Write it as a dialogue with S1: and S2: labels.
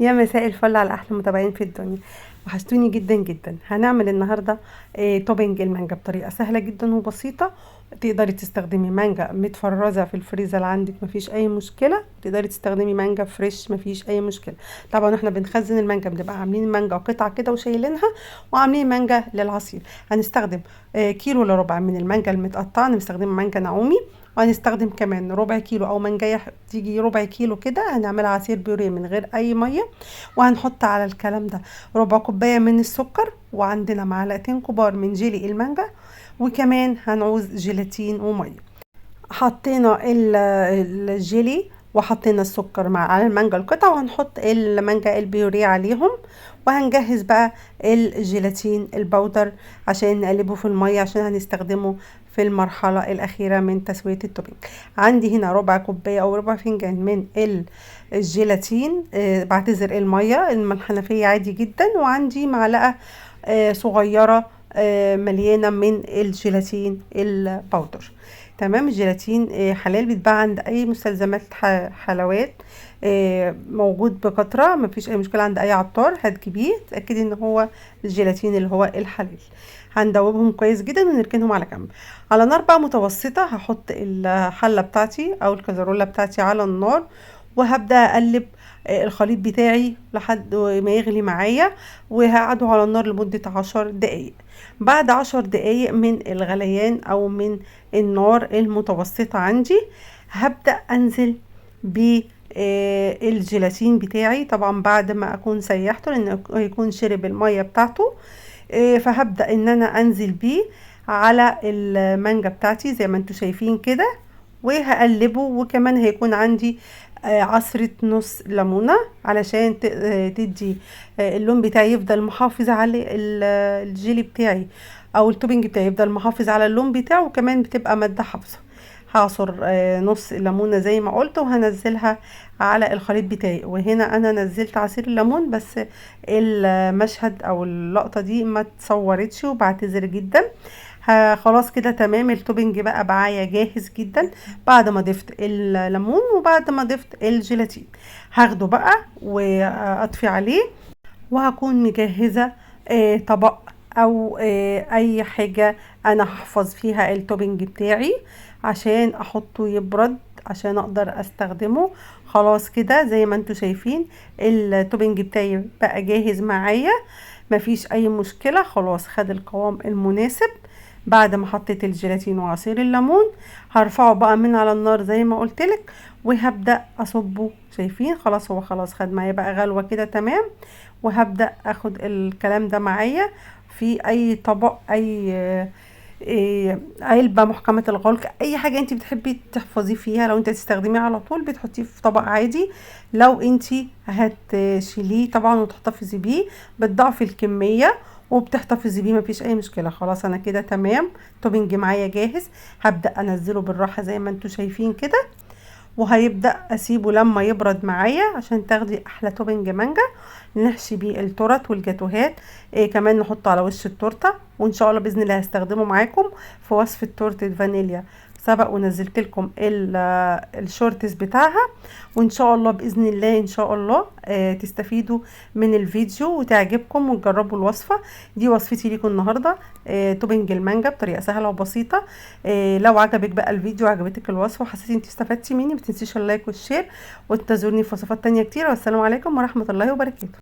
S1: يا مساء الفل على احلى متابعين في الدنيا. وحشتوني جدا جدا. هنعمل النهارده توبنج المانجا بطريقه سهله جدا وبسيطه. تقدري تستخدمي مانجا متفرزه في الفريزر عندك مفيش اي مشكله، تقدري تستخدمي مانجا فريش مفيش اي مشكله. طبعا احنا بنخزن المانجا بنبقى عاملين المانجا قطع كده وشايلينها، وعاملين مانجا للعصير. هنستخدم كيلو الا ربع من المانجا المتقطعه، نستخدم مانجا نعومي. وهنستخدم كمان ربع كيلو او مانجايه تيجي ربع كيلو كده، هنعملها عصير بيوريه من غير اي ميه. وهنحط على الكلام ده ربع كوبايه من السكر، وعندنا معلقتين كبار من جيلي المانجا، وكمان هنعوز جيلاتين وميه. حطينا الجيلي وحطينا السكر مع على المانجا القطع، وهنحط المانجا البيوريه عليهم. وهنجهز بقى الجيلاتين البودر عشان نقلبه في المية، عشان هنستخدمه في المرحلة الأخيرة من تسوية التوبينج. عندي هنا ربع كوباية أو ربع فنجان من الجيلاتين، بعتذر المية الحنفية عادي جدا. وعندي معلقة صغيرة مليانة من الجيلاتين البودر. تمام. الجيلاتين حلال، بيتباع عند اي مستلزمات حلوات، موجود بكترة، مفيش اي مشكلة عند اي عطار هتجيبيه. تأكدي ان هو الجيلاتين اللي هو الحلال. هندوبهم كويس جدا ونركنهم على جنب. على نار بقى متوسطة هحط الحلة بتاعتي او الكازرولة بتاعتي على النار، وهبدأ اقلب الخليط بتاعي لحد ما يغلي معايا، وهقعده على النار لمدة 10 دقايق. بعد 10 دقايق من الغليان او من النار المتوسطة عندي، هبدأ انزل بالجيلاتين بتاعي، طبعا بعد ما اكون سيحته لان يكون شرب المية بتاعته. فهبدأ ان انا انزل بيه على المانجا بتاعتي زي ما انتوا شايفين كده، وهقلبه. وكمان هيكون عندي عصرة نص ليمونة علشان تدي اللون بتاعي يفضل محافظ على الجيلي بتاعي او التوبنج بتاعي، يفضل محافظ على اللون بتاعه، وكمان بتبقى مادة حافظة. هعصر نص ليمونة زي ما قلت، وهنزلها على الخليط بتاعي. وهنا انا نزلت عصير الليمون بس، المشهد او اللقطة دي ما تصورتش، وبعتذر جدا. خلاص كده تمام. التوبنج بقى معايا جاهز جدا بعد ما ضفت الليمون وبعد ما ضفت الجيلاتين. هاخده بقى واطفي عليه، وهكون مجهزة طبق او اي حاجة انا هحفظ فيها التوبنج بتاعي عشان احطه يبرد عشان اقدر استخدمه. خلاص كده زي ما انتوا شايفين التوبنج بتاعي بقى جاهز معايا، مفيش اي مشكلة. خلاص خد القوام المناسب. بعد ما حطيت الجيلاتين وعصير الليمون، هرفعه بقى من على النار زي ما قلتلك، وهبدأ اصبه. شايفين خلاص هو خلاص خد معايا بقى غلوة كده تمام. وهبدأ اخد الكلام ده معايا في اي طبق، اي علبة محكمة الغلق، اي حاجة انت بتحبي تحفظيه فيها. لو انت تستخدميه على طول بتحطيه في طبق عادي، لو انت هتشيليه طبعا وتحتفظي بيه بتضعفي الكمية وبتحتفظي بيه، مفيش اي مشكلة. خلاص انا كده تمام، توبنج معايا جاهز. هبدأ انزله بالراحة زي ما انتوا شايفين كده، وهيبدأ اسيبه لما يبرد معايا عشان تاخدي احلى توبنج مانجا نحشي بيه التورت والجاتوهات. كمان نحطه على وش التورته. وان شاء الله باذن الله هستخدمه معاكم في وصفه تورته فانيليا، سبق ونزلت لكم الشورتس بتاعها. وان شاء الله باذن الله ان شاء الله تستفيدوا من الفيديو وتعجبكم وتجربوا الوصفه دي. وصفتي ليكم النهارده توبنج المانجا بطريقه سهله وبسيطه. لو عجبك بقى الفيديو وعجبتك الوصفه وحسيتي انت استفدتي مني، ما تنسيش اللايك والشير، وانتظروني في وصفات تانية كتير. والسلام عليكم ورحمه الله وبركاته.